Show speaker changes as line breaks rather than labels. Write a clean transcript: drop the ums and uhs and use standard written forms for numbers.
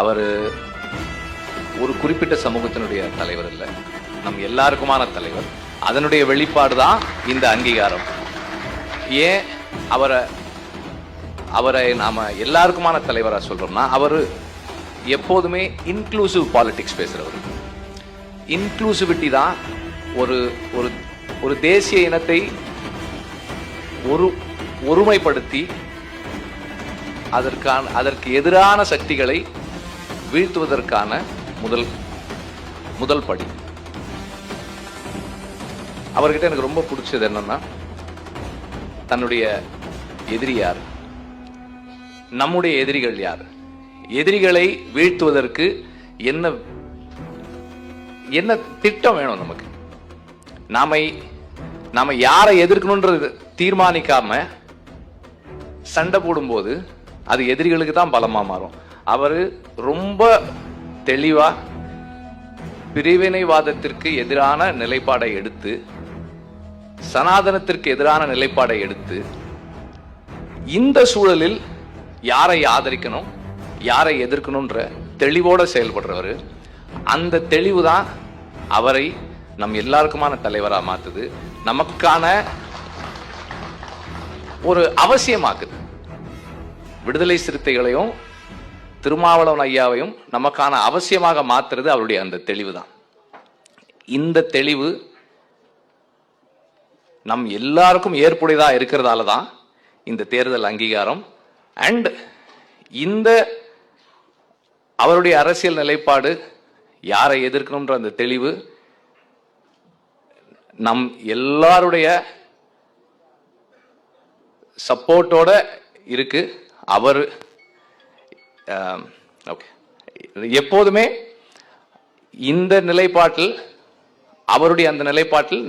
அவர் ஒரு குறிப்பிட்ட சமூகத்தினுடைய தலைவர் இல்லை, நம் எல்லாருக்குமான தலைவர். அதனுடைய வெளிப்பாடு தான் இந்த அங்கீகாரம். ஏன் அவரை நாம எல்லாருக்குமான தலைவரா சொல்றோம்னா, அவர் எப்போதுமே இன்க்ளூசிவ் பாலிடிக்ஸ் பேசுறவர். இன்க்ளூசிவிட்டி தான் ஒரு ஒரு ஒரு தேசிய இனத்தை ஒருமைப்படுத்தி அதற்கு எதிரான சக்திகளை வீழ்த்துவதற்கான முதல் படி. அவர்கிட்ட எனக்கு ரொம்ப பிடிச்சது என்னன்னா, தன்னுடைய எதிரி யார், நம்முடைய எதிரிகள் யார், எதிரிகளை வீழ்த்துவதற்கு என்ன திட்டம் வேணும் நமக்கு, நாம யாரை எதிர்க்கணும்ன்றது தீர்மானிக்காம சண்டை போடும்போது அது எதிரிகளுக்கு தான் பலமா மாறும். அவரு ரொம்ப தெளிவா பிரிவினைவாதத்திற்கு எதிரான நிலைப்பாடை எடுத்து, சனாதனத்திற்கு எதிரான நிலைப்பாடை எடுத்து, இந்த சூழலில் யாரை ஆதரிக்கணும் யாரை எதிர்க்கணும்ன்ற தெளிவோட செயல்படுறவர். அந்த தெளிவு தான் அவரை நம் எல்லாருக்குமான தலைவரா மாத்துது, நமக்கான ஒரு அவசியமாக்குது. விடுதலை சிறுத்தைகளையும் திருமாவளவன் ஐயாவையும் நமக்கான அவசியமாக மாத்துறது அவருடைய அந்த தெளிவு தான். இந்த தெளிவு நம் எல்லாருக்கும் ஏற்புடையதா இருக்கிறதால தான் இந்த தேர்தல் அங்கீகாரம். அண்ட் இந்த அவருடைய அரசியல் நிலைப்பாடு, யாரை எதிர்க்கணும்ன்ற அந்த தெளிவு நம் எல்லாருடைய சப்போர்ட்டோட இருக்கு. அவர் எப்போதுமே இந்த நிலைப்பாட்டில், அவருடைய அந்த நிலைப்பாட்டில்